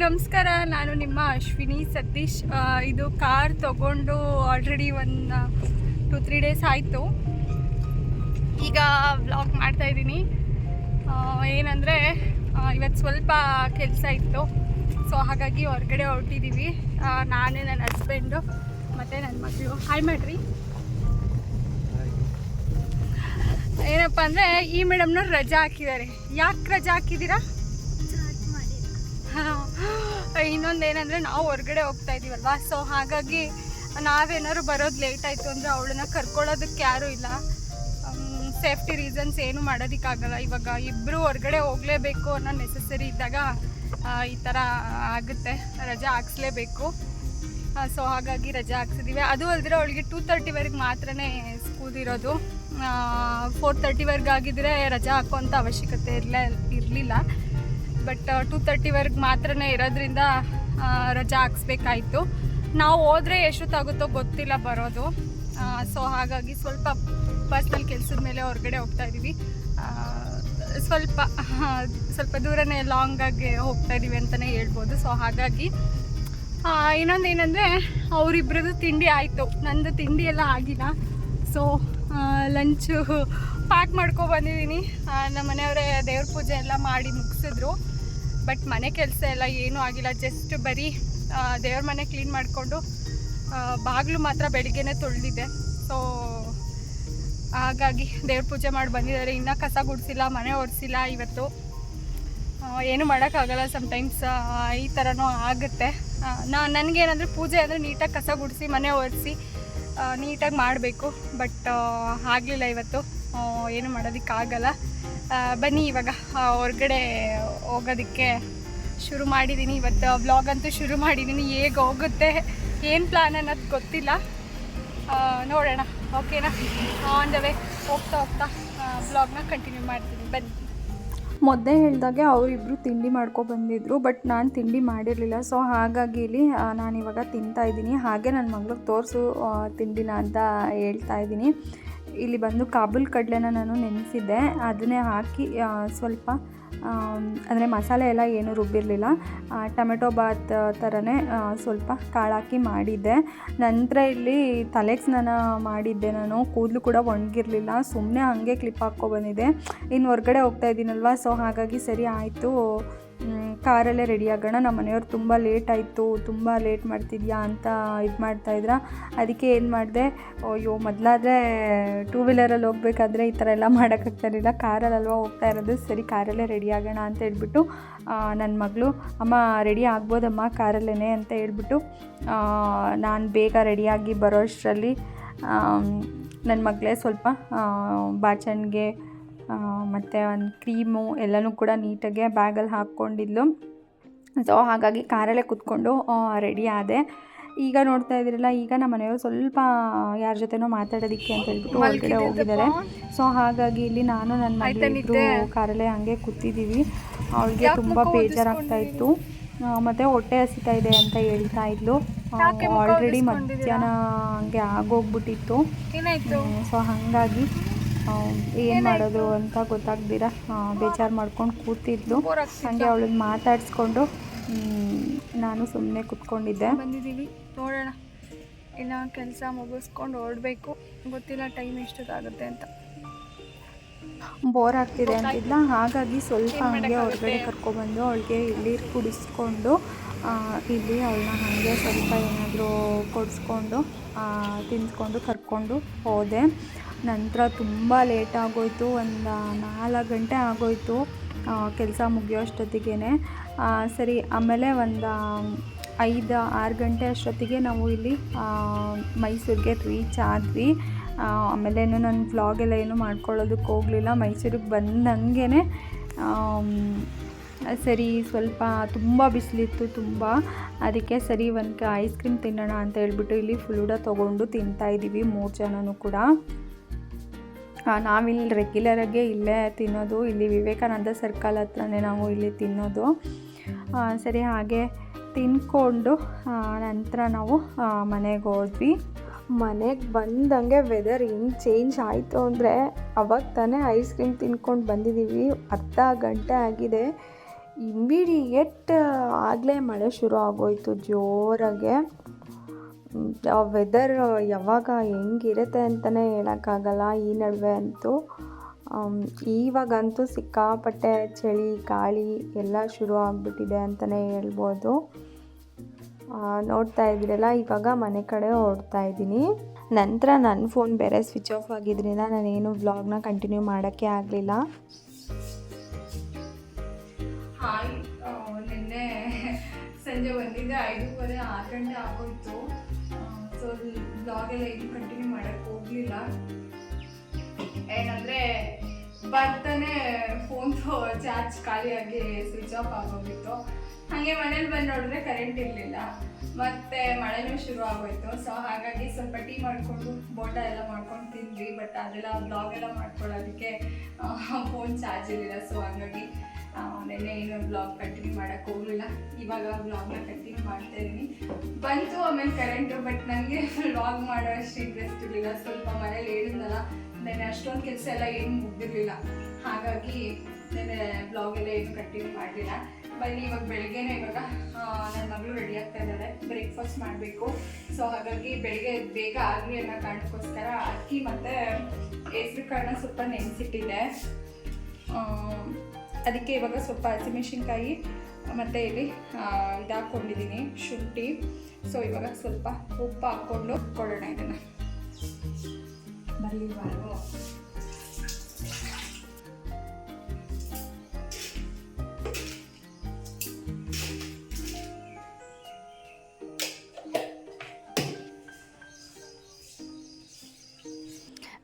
ನಮಸ್ಕಾರ. ನಾನು ನಿಮ್ಮ ಅಶ್ವಿನಿ ಸತೀಶ್. ಇದು ಕಾರ್ ತೊಗೊಂಡು ಆಲ್ರೆಡಿ ಒಂದು 2-3 ಡೇಸ್ ಆಯಿತು. ಈಗ ವ್ಲಾಗ್ ಮಾಡ್ತಾಯಿದ್ದೀನಿ. ಏನಂದರೆ ಇವತ್ತು ಸ್ವಲ್ಪ ಕೆಲಸ ಇತ್ತು, ಸೊ ಹಾಗಾಗಿ ಹೊರಗಡೆ ಹೊರಟಿದ್ದೀವಿ. ನಾನು, ನನ್ನ ಹಸ್ಬೆಂಡು ಮತ್ತು ನನ್ನ ಮಗಳು. ಹಾಯ್ ಮಾಡಿರಿ. ಏನಪ್ಪ ಅಂದರೆ ಈ ಮೇಡಮ್ನವ್ರು ರಜಾ ಹಾಕಿದ್ದಾರೆ. ಯಾಕೆ ರಜಾ ಹಾಕಿದ್ದೀರಾ? ಇನ್ನೊಂದೇನೆಂದರೆ ನಾವು ಹೊರಗಡೆ ಹೋಗ್ತಾ ಇದ್ದೀವಲ್ವ, ಸೊ ಹಾಗಾಗಿ ನಾವೇನಾದ್ರು ಬರೋದು ಲೇಟ್ ಆಯಿತು ಅಂದರೆ ಅವಳನ್ನ ಕರ್ಕೊಳ್ಳೋದಕ್ಕೆ ಯಾರೂ ಇಲ್ಲ. ಸೇಫ್ಟಿ ರೀಸನ್ಸ್ ಏನು ಮಾಡೋದಕ್ಕಾಗಲ್ಲ. ಇವಾಗ ಇಬ್ಬರು ಹೊರಗಡೆ ಹೋಗಲೇಬೇಕು ಅನ್ನೋ ನೆಸೆಸರಿ ಇದ್ದಾಗ ಈ ಥರ ಆಗುತ್ತೆ, ರಜಾ ಹಾಕ್ಸ್ಲೇಬೇಕು. ಸೊ ಹಾಗಾಗಿ ರಜಾ ಹಾಕ್ಸಿದ್ದೀವಿ. ಅದು ಅಲ್ಲದೆ ಅವಳಿಗೆ 2:30ವರೆಗೆ ಮಾತ್ರ ಸ್ಕೂಲ್ ಇರೋದು. 4:30ವರೆಗೆ ಆಗಿದ್ದರೆ ರಜಾ ಹಾಕುವಂಥ ಅವಶ್ಯಕತೆ ಇರಲಿಲ್ಲ. ಬಟ್ 2:30ವರೆಗೆ ಮಾತ್ರ ಇರೋದ್ರಿಂದ ರಜಾ ಹಾಕ್ಸ್ಬೇಕಾಯಿತು. ನಾವು ಹೋದರೆ ಎಷ್ಟೊತ್ತಾಗುತ್ತೋ ಗೊತ್ತಿಲ್ಲ ಬರೋದು. ಸೊ ಹಾಗಾಗಿ ಸ್ವಲ್ಪ ಪರ್ಸ್ನಲ್ ಕೆಲಸದ ಮೇಲೆ ಹೊರಗಡೆ ಹೋಗ್ತಾ ಇದ್ದೀವಿ. ಸ್ವಲ್ಪ ದೂರನೇ ಲಾಂಗಾಗಿ ಹೋಗ್ತಾ ಇದ್ದೀವಿ ಅಂತಲೇ ಹೇಳ್ಬೋದು. ಸೊ ಹಾಗಾಗಿ ಇನ್ನೊಂದೇನೆಂದರೆ ಅವರಿಬ್ಬರದ್ದು ತಿಂಡಿ ಆಯಿತು, ನಂದು ತಿಂಡಿ ಎಲ್ಲ ಆಗಿಲ್ಲ. ಸೊ ಲಂಚು ಪ್ಯಾಕ್ ಮಾಡ್ಕೊಬಂದಿದ್ದೀನಿ. ನಮ್ಮ ಮನೆಯವರೇ ದೇವ್ರ ಪೂಜೆ ಎಲ್ಲ ಮಾಡಿ ಮುಗಿಸಿದ್ರು. ಬಟ್ ಮನೆ ಕೆಲಸ ಎಲ್ಲ ಏನೂ ಆಗಿಲ್ಲ. ಜಸ್ಟ್ ಬರೀ ದೇವ್ರ ಮನೆ ಕ್ಲೀನ್ ಮಾಡಿಕೊಂಡು ಬಾಗಿಲು ಮಾತ್ರ ಬೆಳಿಗ್ಗೆನೇ ತೊಳೆದಿದ್ದೆ. ಸೊ ಹಾಗಾಗಿ ದೇವ್ರ ಪೂಜೆ ಮಾಡಿ ಬಂದಿದ್ದಾರೆ. ಇನ್ನೂ ಕಸ ಗುಡಿಸಿಲ್ಲ, ಮನೆ ಒರೆಸಿಲ್ಲ. ಇವತ್ತು ಏನು ಮಾಡೋಕ್ಕಾಗಲ್ಲ. ಸಮ್ಟೈಮ್ಸ್ ಈ ಥರನೂ ಆಗುತ್ತೆ. ನನಗೇನಂದರೆ ಪೂಜೆ ಅಂದರೆ ನೀಟಾಗಿ ಕಸ ಗುಡಿಸಿ ಮನೆ ಒರೆಸಿ ನೀಟಾಗಿ ಮಾಡಬೇಕು. ಬಟ್ ಆಗಲಿಲ್ಲ ಇವತ್ತು. ಏನು ಮಾಡೋದಕ್ಕಾಗಲ್ಲ. ಬನ್ನಿ ಇವಾಗ ಹೊರಗಡೆ ಹೋಗೋದಕ್ಕೆ ಶುರು ಮಾಡಿದ್ದೀನಿ. ಇವತ್ತು ವ್ಲಾಗ್ ಅಂತೂ ಶುರು ಮಾಡಿದ್ದೀನಿ. ಹೇಗೆ ಹೋಗುತ್ತೆ, ಏನು ಪ್ಲ್ಯಾನ್ ಅನ್ನೋದು ಗೊತ್ತಿಲ್ಲ. ನೋಡೋಣ. ಓಕೆನಾ? ಆನ್ ದ ವೇ ಹೋಗ್ತಾ ವ್ಲಾಗ್ನ ಕಂಟಿನ್ಯೂ ಮಾಡ್ತೀನಿ. ಬನ್ನಿ. ಮೊದಲೇ ಹೇಳಿದಾಗೆ ಅವರಿಬ್ಬರು ತಿಂಡಿ ಮಾಡ್ಕೊಬಂದಿದ್ರು, ಬಟ್ ನಾನು ತಿಂಡಿ ಮಾಡಿರಲಿಲ್ಲ. ಸೊ ಹಾಗಾಗಿ ಇಲ್ಲಿ ನಾನಿವಾಗ ತಿಂತಾಯಿದ್ದೀನಿ. ಹಾಗೆ ನನ್ನ ಮಗಳಿಗೆ ತೋರಿಸು ತಿಂಡಿನ ಅಂತ ಹೇಳ್ತಾಯಿದ್ದೀನಿ. ಇಲ್ಲಿ ಬಂದು ಕಾಬೂಲ್ ಕಡಲೆನ ನಾನು ನೆನೆಸಿದ್ದೆ, ಅದನ್ನೇ ಹಾಕಿ ಸ್ವಲ್ಪ ಅಂದರೆ ಮಸಾಲೆ ಎಲ್ಲ ಏನೂ ರುಬ್ಬಿರಲಿಲ್ಲ. ಟೊಮೆಟೊ ಬಾತ್ ಥರನೇ ಸ್ವಲ್ಪ ಕಾಳು ಹಾಕಿ ಮಾಡಿದ್ದೆ. ನಂತರ ಇಲ್ಲಿ ತಲೆಗೆ ಸ್ನಾನ ಮಾಡಿದ್ದೆ. ನಾನು ಕೂದಲು ಕೂಡ ಒಣಗಿರಲಿಲ್ಲ, ಸುಮ್ಮನೆ ಹಾಗೆ ಕ್ಲಿಪ್ ಹಾಕ್ಕೊಬಂದಿದ್ದೆ. ಇನ್ನು ಹೊರಗಡೆ ಹೋಗ್ತಾಯಿದ್ದೀನಲ್ವ, ಸೊ ಹಾಗಾಗಿ ಸರಿ ಆಯಿತು, ಕಾರಲ್ಲೇ ರೆಡಿ ಆಗೋಣ. ನಮ್ಮ ಮನೆಯವ್ರು ತುಂಬ ಲೇಟ್ ಆಯಿತು, ತುಂಬ ಲೇಟ್ ಮಾಡ್ತಿದ್ಯಾ ಅಂತ ಇದು ಮಾಡ್ತಾಯಿದ್ರ. ಅದಕ್ಕೆ ಏನು ಮಾಡಿದೆ, ಅಯ್ಯೋ ಮೊದಲಾದರೆ 2 ವೀಲರಲ್ಲಿ ಹೋಗ್ಬೇಕಾದ್ರೆ ಈ ಥರ ಎಲ್ಲ ಮಾಡೋಕ್ಕಾಗ್ತಾಯಿರಲಿಲ್ಲ, ಕಾರಲ್ಲಲ್ವ ಹೋಗ್ತಾ ಇರೋದು, ಸರಿ ಕಾರಲ್ಲೇ ರೆಡಿ ಆಗೋಣ ಅಂತ ಹೇಳ್ಬಿಟ್ಟು ನನ್ನ ಮಗಳು, ಅಮ್ಮ ರೆಡಿ ಆಗ್ಬೋದಮ್ಮ ಕಾರಲ್ಲೇ ಅಂತ ಹೇಳ್ಬಿಟ್ಟು ನಾನು ಬೇಗ ರೆಡಿಯಾಗಿ ಬರೋ ಅಷ್ಟರಲ್ಲಿ ನನ್ನ ಮಗಳೇ ಸ್ವಲ್ಪ ಬಾಚಣಿಗೆ ಮತ್ತು ಒಂದು ಕ್ರೀಮು ಎಲ್ಲನೂ ಕೂಡ ನೀಟಾಗೆ ಬ್ಯಾಗಲ್ಲಿ ಹಾಕ್ಕೊಂಡಿದ್ಲು. ಸೊ ಹಾಗಾಗಿ ಕಾರಲ್ಲೇ ಕೂತ್ಕೊಂಡು ರೆಡಿ ಆದೆ. ಈಗ ನೋಡ್ತಾ ಇದ್ದೀರಲ್ಲ, ಈಗ ನಮ್ಮ ಮನೆಯವರು ಸ್ವಲ್ಪ ಯಾರ ಜೊತೆನೋ ಮಾತಾಡೋದಕ್ಕೆ ಅಂತ ಹೇಳ್ಬಿಟ್ಟು ಹೊರಗಡೆ ಹೋಗಿದ್ದಾರೆ. ಸೊ ಹಾಗಾಗಿ ಇಲ್ಲಿ ನಾನು ನನ್ನ ಮಗಳಿದ್ರು ಕಾರಲ್ಲೇ ಹಾಗೆ ಕೂತಿದ್ದೀವಿ. ಅವಳಿಗೆ ತುಂಬ ಬೇಜಾರಾಗ್ತಾಯಿತ್ತು ಮತ್ತು ಹೊಟ್ಟೆ ಹಸಿತಾ ಇದೆ ಅಂತ ಹೇಳ್ತಾ ಇದ್ಲು. ಆಲ್ರೆಡಿ ಮಧ್ಯಾಹ್ನ ಹಂಗೆ ಆಗೋಗ್ಬಿಟ್ಟಿತ್ತು. ಸೊ ಹಾಗಾಗಿ ಏನು ಮಾಡೋದು ಅಂತ ಗೊತ್ತಾಗ್ದಿರ ಬೇಜಾರು ಮಾಡ್ಕೊಂಡು ಕೂತಿದ್ಲು. ಹಾಗೆ ಅವಳನ್ನ ಮಾತಾಡಿಸ್ಕೊಂಡು ನಾನು ಸುಮ್ಮನೆ ಕೂತ್ಕೊಂಡಿದ್ದೆ. ಬಂದಿದ್ದೀವಿ, ನೋಡೋಣ. ಇನ್ನು ಕೆಲಸ ಮುಗಿಸ್ಕೊಂಡು ಹೊರಡಬೇಕು. ಗೊತ್ತಿಲ್ಲ ಟೈಮ್ ಎಷ್ಟೊತ್ತಾಗುತ್ತೆ ಅಂತ. ಬೋರ್ ಆಗ್ತಿದೆ ಅಂತಿದ್ಲ, ಹಾಗಾಗಿ ಸ್ವಲ್ಪ ಹಾಗೆ ಹೊರಗಡೆ ಕರ್ಕೊಬಂದು ಅವಳಿಗೆ ಇಲ್ಲಿ ಕುಡಿಸ್ಕೊಂಡು ಇಲ್ಲಿ ಅವಳನ್ನ ಹಾಗೆ ಸ್ವಲ್ಪ ಏನಾದರೂ ಕೊಡಿಸ್ಕೊಂಡು ತಿನ್ನಿಸ್ಕೊಂಡು ಕರ್ಕೊಂಡು ಹೋದೆ. ನಂತರ ತುಂಬ ಲೇಟ್ ಆಗೋಯಿತು, ಒಂದು 4 ಗಂಟೆ ಆಗೋಯಿತು ಕೆಲಸ ಮುಗಿಯೋಷ್ಟೊತ್ತಿಗೆ. ಸರಿ ಆಮೇಲೆ ಒಂದು 5-6 ಗಂಟೆ ಅಷ್ಟೊತ್ತಿಗೆ ನಾವು ಇಲ್ಲಿ ಮೈಸೂರಿಗೆ ರೀಚ್ ಆದ್ವಿ. ಆಮೇಲೆ ನನ್ನ ವ್ಲಾಗೆಲ್ಲ ಏನು ಮಾಡ್ಕೊಳ್ಳೋದಕ್ಕೆ ಹೋಗಲಿಲ್ಲ. ಮೈಸೂರಿಗೆ ಬಂದಂಗೆ ಸರಿ ಸ್ವಲ್ಪ ತುಂಬ ಬಿಸಿಲಿತ್ತು ತುಂಬ. ಅದಕ್ಕೆ ಸರಿ ಒಂದು ಐಸ್ ಕ್ರೀಮ್ ತಿನ್ನೋಣ ಅಂತ ಹೇಳ್ಬಿಟ್ಟು ಇಲ್ಲಿ ಫುಲ್ಯೂಡ ತೊಗೊಂಡು ತಿಂತಾಯಿದ್ದೀವಿ 3 ಜನನೂ ಕೂಡ. ನಾವಿಲ್ಲಿ ರೆಗ್ಯುಲರಾಗೆ ಇಲ್ಲೇ ತಿನ್ನೋದು, ಇಲ್ಲಿ ವಿವೇಕಾನಂದ ಸರ್ಕಲ್ ಹತ್ರನೇ ನಾವು ಇಲ್ಲಿ ತಿನ್ನೋದು. ಸರಿ ಹಾಗೆ ತಿನ್ಕೊಂಡು ನಂತರ ನಾವು ಮನೆಗೆ ಹೋದ್ವಿ. ಮನೆಗೆ ಬಂದಂಗೆ ವೆದರ್ ಹೆಂಗೆ ಚೇಂಜ್ ಆಯಿತು ಅಂದರೆ, ಅವಾಗ ತಾನೇ ಐಸ್ ಕ್ರೀಮ್ ತಿನ್ಕೊಂಡು ಬಂದಿದ್ದೀವಿ. ಅರ್ಧ ಗಂಟೆ ಆಗಿದೆ. ಇಮ್ಮಿಡಿಯೇಟ್ ಆಗಲೇ ಮಳೆ ಶುರು ಆಗೋಯ್ತು ಜೋರಾಗೆ. ವೆದರ್ ಯಾವಾಗ ಹೆಂಗಿರುತ್ತೆ ಅಂತಲೇ ಹೇಳೋಕ್ಕಾಗಲ್ಲ. ಈ ನಡುವೆ ಅಂತೂ ಇವಾಗಂತೂ ಸಿಕ್ಕಾಪಟ್ಟೆ ಚಳಿ ಗಾಳಿ ಎಲ್ಲ ಶುರು ಆಗಿಬಿಟ್ಟಿದೆ ಅಂತಲೇ ಹೇಳ್ಬೋದು. ನೋಡ್ತಾ ಇದ್ದೀರಲ್ಲ, ಇವಾಗ ಮನೆ ಕಡೆ ಹೊರಡ್ತಾ ಇದ್ದೀನಿ. ನಂತರ ನನ್ನ ಫೋನ್ ಬೇರೆ ಸ್ವಿಚ್ ಆಫ್ ಆಗಿದ್ದರಿಂದ ನಾನೇನು ವ್ಲಾಗ್ನ ಕಂಟಿನ್ಯೂ ಮಾಡೋಕ್ಕೆ ಆಗಲಿಲ್ಲ. ಹಾಯ್, ನಿನ್ನೆ ಸಂಜೆ ಬಂದಿದ್ದೆ 5:30 6 ಗಂಟೆ ಆಗೋಯ್ತು. ಸೊ ಬ್ಲಾಗೆಲ್ಲ ಏನು ಕಂಟಿನ್ಯೂ ಮಾಡೋಕ್ಕೆ ಹೋಗಲಿಲ್ಲ. ಏನಂದರೆ ಬರ್ತಾನೆ ಫೋನ್ ಚಾರ್ಜ್ ಖಾಲಿಯಾಗಿ ಸ್ವಿಚ್ ಆಫ್ ಆಗೋಗಿತ್ತು. ಹಾಗೆ ಮನೇಲಿ ಬಂದು ನೋಡಿದ್ರೆ ಕರೆಂಟ್ ಇರಲಿಲ್ಲ, ಮತ್ತು ಮಳೆನೂ ಶುರು ಆಗೋಯ್ತು. ಸೊ ಹಾಗಾಗಿ ಸ್ವಲ್ಪ ಟೀ ಮಾಡಿಕೊಂಡು ಬೋಟ ಎಲ್ಲ ಮಾಡ್ಕೊಂಡು ತಿಂದ್ವಿ. ಬಟ್ ಅದೆಲ್ಲ ಬ್ಲಾಗೆಲ್ಲ ಮಾಡ್ಕೊಳ್ಳೋದಕ್ಕೆ ಫೋನ್ ಚಾರ್ಜ್ ಇರಲಿಲ್ಲ. ಸೊ ಹಾಗಾಗಿ ನೆನ್ನೆ ಏನೋ ಬ್ಲಾಗ್ ಕಂಟಿನ್ಯೂ ಮಾಡೋಕ್ಕೆ ಹೋಗಲಿಲ್ಲ. ಇವಾಗ ಬ್ಲಾಗ್ನ ಕಂಟಿನ್ಯೂ ಮಾಡ್ತಾ ಇದ್ದೀನಿ. ಬಂತು ಆಮೇಲೆ ಕರೆಂಟು, ಬಟ್ ನನಗೆ ಬ್ಲಾಗ್ ಮಾಡೋ ಅಷ್ಟು ಇಂಟ್ರೆಸ್ಟ್ ಇರಲಿಲ್ಲ. ಸ್ವಲ್ಪ ಮನೇಲಿ ಹೇಳಿದ್ನಲ್ಲ, ನೆನ್ನೆ ಅಷ್ಟೊಂದು ಕೆಲಸ ಎಲ್ಲ ಏನು ಮುಗ್ದಿರಲಿಲ್ಲ. ಹಾಗಾಗಿ ನೆನ್ನೆ ಬ್ಲಾಗೆಲ್ಲ ಏನು ಕಂಟಿನ್ಯೂ ಮಾಡಲಿಲ್ಲ. ಬನ್ನಿ, ಇವಾಗ ಬೆಳಗ್ಗೆನೇ ಇವಾಗ ನನ್ನ ಮಗಳು ರೆಡಿ ಆಗ್ತಾ ಇದ್ದಾಳೆ, ಬ್ರೇಕ್ಫಾಸ್ಟ್ ಮಾಡಬೇಕು. ಸೊ ಹಾಗಾಗಿ ಬೆಳಗ್ಗೆ ಬೇಗ ಆಗಲಿ ಅನ್ನೋ ಕಾರಣಕ್ಕೋಸ್ಕರ ಅಕ್ಕಿ ಮತ್ತು ಹೆಸ್ರು ಕಾಳನ್ನ ಸ್ವಲ್ಪ ನೆನೆಸಿಟ್ಟಿದ್ದೆ. ಅದಕ್ಕೆ ಇವಾಗ ಸ್ವಲ್ಪ ಹಸಿಮೆಣಸಿನ್ಕಾಯಿ ಮತ್ತು ಇಲ್ಲಿ ಇದು ಹಾಕ್ಕೊಂಡಿದ್ದೀನಿ, ಶುಂಠಿ. ಸೊ ಇವಾಗ ಸ್ವಲ್ಪ ಉಪ್ಪು ಹಾಕ್ಕೊಂಡು ಕೊಡೋಣ ಇದನ್ನು. ಬರಲಿಲ್ವಾರು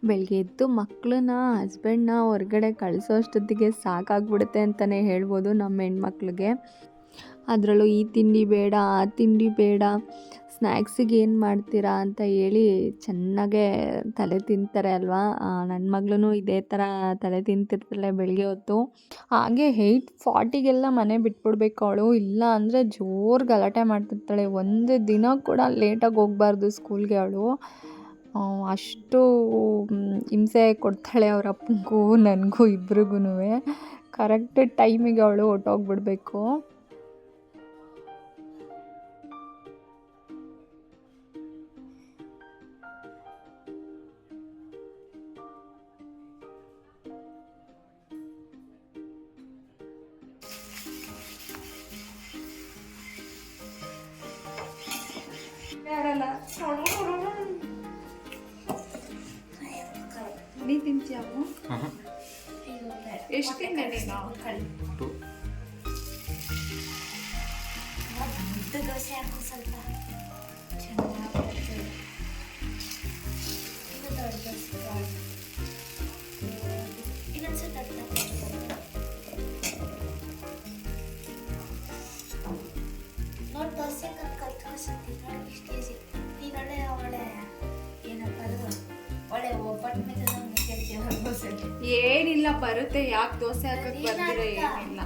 ಬೆಳಗ್ಗೆ ಎದ್ದು ಮಕ್ಕಳನ್ನ ಹಸ್ಬೆಂಡ್ನ ಹೊರಗಡೆ ಕಳಿಸೋ ಅಷ್ಟೊತ್ತಿಗೆ ಸಾಕಾಗ್ಬಿಡುತ್ತೆ ಅಂತಲೇ ಹೇಳ್ಬೋದು ನಮ್ಮ ಹೆಣ್ಮಕ್ಳಿಗೆ. ಅದರಲ್ಲೂ ಈ ತಿಂಡಿ ಬೇಡ ಆ ತಿಂಡಿ ಬೇಡ, ಸ್ನ್ಯಾಕ್ಸಿಗೆ ಏನು ಮಾಡ್ತೀರಾ ಅಂತ ಹೇಳಿ ಚೆನ್ನಾಗೇ ತಲೆ ತಿಂತಾರೆ ಅಲ್ವಾ. ನನ್ನ ಮಗಳೂ ಇದೇ ಥರ ತಲೆ ತಿಂತಿರ್ತಾಳೆ ಬೆಳಗ್ಗೆ ಹೊತ್ತು. ಹಾಗೆ 8:40ಗೆಲ್ಲ ಮನೆ ಬಿಟ್ಬಿಡ್ಬೇಕು ಅವಳು, ಇಲ್ಲ ಅಂದರೆ ಜೋರು ಗಲಾಟೆ ಮಾಡ್ತಿರ್ತಾಳೆ. ಒಂದು ದಿನ ಕೂಡ ಲೇಟಾಗಿ ಹೋಗಬಾರ್ದು ಸ್ಕೂಲ್ಗೆ ಅವಳು. ಅಷ್ಟು ಹಿಂಸೆ ಕೊಡ್ತಾಳೆ ಅವ್ರ ಅಪ್ಪನಿಗೂ ನನಗೂ ಇಬ್ರಿಗೂ. ಕರೆಕ್ಟ್ ಟೈಮಿಗೆ ಅವಳು ಹೊರ್ಟೋಗ್ಬಿಡ್ಬೇಕು. ನೀ ತಿಂತೀಯಮ್ಮ? ಎಷ್ಟು ತಿಂದೆ ನೀನು? ದೋಸೆ ಹಾಕು ಸ್ವಲ್ಪ ನೋಡಿ ದೋಸೆ ಕಲ್ತ್ಕೊಳ್ತೀನಿ ನೋಡಿ. ಇಷ್ಟು ಈಸಿ. ನೀನು ಒಳ್ಳೆ ಏನಪ್ಪ ಅದು ಒಳ್ಳೆ ಒಬ್ಬಟ್ಟು ದೋಸೆ ಏನಿಲ್ಲ, ಬರುತ್ತೆ. ಯಾಕೆ ದೋಸೆ ಹಾಕಕ್ಕೆ ಬರ್ತೀರ? ಏನಿಲ್ಲ.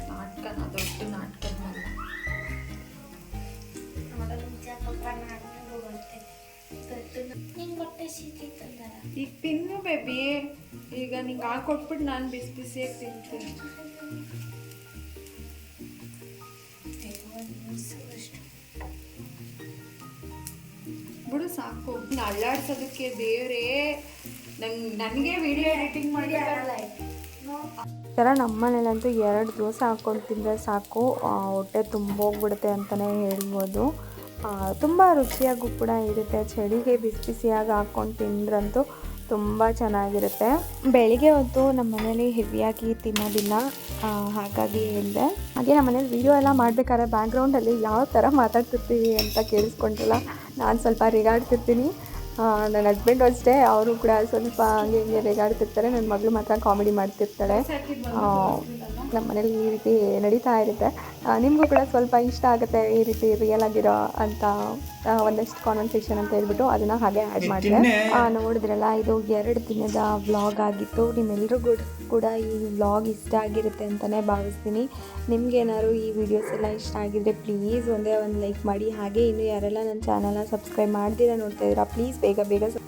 ನಾಟಕನ ದೊಡ್ಡ ನಾಟಕದ ಮೇಲೆ ಈಗ ತಿನ್ನು ಬೇಬಿ. ಈಗ ನಿಂಗೆ ಹಾಕೊಟ್ಬಿಟ್ಟು ನಾನು ಬಿಸಿ ಬಿಸಿಯಾಗಿ ತಿಂತೀನಿ. ಬಿಡು ಸಾಕು, ಅಳ್ಳಾಡ್ಸೋದಕ್ಕೆ ದೇವ್ರೇ. ನನಗೆ ವಿಡಿಯೋ ಎಡಿಟಿಂಗ್ ಮಾಡಿ ಥರ ನಮ್ಮ ಮನೇಲಂತೂ 2 ದೋಸೆ ಹಾಕ್ಕೊಂಡು ತಿಂದರೆ ಸಾಕು, ಹೊಟ್ಟೆ ತುಂಬೋಗ್ಬಿಡುತ್ತೆ ಅಂತಲೇ ಹೇಳ್ಬೋದು. ತುಂಬ ರುಚಿಯಾಗೂ ಕೂಡ ಇರುತ್ತೆ. ಚಳಿಗೆ ಬಿಸಿ ಬಿಸಿಯಾಗಿ ಹಾಕ್ಕೊಂಡು ತಿಂದ್ರಂತೂ ತುಂಬ ಚೆನ್ನಾಗಿರುತ್ತೆ. ಬೆಳಿಗ್ಗೆ ಹೊತ್ತು ನಮ್ಮ ಮನೇಲಿ ಹೆವಿಯಾಗಿ ತಿನ್ನೋದಿಲ್ಲ, ಹಾಗಾಗಿ ಹೇಳಿದೆ. ಹಾಗೆ ನಮ್ಮ ಮನೇಲಿ ವೀಡಿಯೋ ಎಲ್ಲ ಮಾಡಬೇಕಾದ್ರೆ ಬ್ಯಾಕ್ಗ್ರೌಂಡಲ್ಲಿ ಯಾವ ಥರ ಮಾತಾಡ್ತಿರ್ತೀವಿ ಅಂತ ಕೇಳಿಸ್ಕೊಂಡ್ರಲ್ಲ, ನಾನು ಸ್ವಲ್ಪ ರೇಗಾಡ್ತಿರ್ತೀನಿ. ನನ್ನ ಹಸ್ಬೆಂಡು ಅಷ್ಟೇ, ಅವರು ಕೂಡ ಸ್ವಲ್ಪ ಹಂಗೆ ಹಿಂಗೆ ರೇಗಾಡ್ತಿರ್ತಾರೆ. ನನ್ನ ಮಗಳು ಮಾತ್ರ ಕಾಮಿಡಿ ಮಾಡ್ತಿರ್ತಾಳೆ. ನಮ್ಮ ಮನೇಲಿ ಈ ರೀತಿ ನಡೀತಾ ಇರುತ್ತೆ. ನಿಮಗೂ ಕೂಡ ಸ್ವಲ್ಪ ಇಷ್ಟ ಆಗುತ್ತೆ ಈ ರೀತಿ ರಿಯಲ್ ಆಗಿರೋ ಅಂತ ಒಂದಷ್ಟು ಕಾನ್ವರ್ಸೇಷನ್ ಅಂತ ಹೇಳ್ಬಿಟ್ಟು ಅದನ್ನು ಹಾಗೆ ಆ್ಯಡ್ ಮಾಡಿದೆ. ನೋಡಿದ್ರಲ್ಲ, ಇದು 2 ದಿನದ ವ್ಲಾಗ್ ಆಗಿತ್ತು. ನಿಮ್ಮೆಲ್ಲರಿಗೂ ಕೂಡ ಈ ವ್ಲಾಗ್ ಇಷ್ಟ ಆಗಿರುತ್ತೆ ಅಂತಲೇ ಭಾವಿಸ್ತೀನಿ. ನಿಮ್ಗೇನಾದ್ರು ಈ ವಿಡಿಯೋಸ್ ಎಲ್ಲ ಇಷ್ಟ ಆಗಿದ್ರೆ ಪ್ಲೀಸ್ ಒಂದೇ ಒಂದು ಲೈಕ್ ಮಾಡಿ. ಹಾಗೆ ಇನ್ನು ಯಾರೆಲ್ಲ ನನ್ನ ಚಾನಲ್ನ ಸಬ್ಸ್ಕ್ರೈಬ್ ಮಾಡ್ದಿರ ನೋಡ್ತಾ ಇದ್ದೀರಾ, ಪ್ಲೀಸ್ ಬೇಗ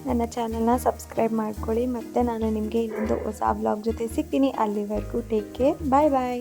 ನನ್ನ ಚಾನಲ್ನ ಸಬ್ಸ್ಕ್ರೈಬ್ ಮಾಡ್ಕೊಳ್ಳಿ. ಮತ್ತು ನಾನು ನಿಮಗೆ ಇನ್ನೊಂದು ಹೊಸ ವ್ಲಾಗ್ ಜೊತೆ ಸಿಗ್ತೀನಿ. ಅಲ್ಲಿವರೆಗೂ ಟೇಕ್ ಕೇರ್, ಬಾಯ್ ಬಾಯ್.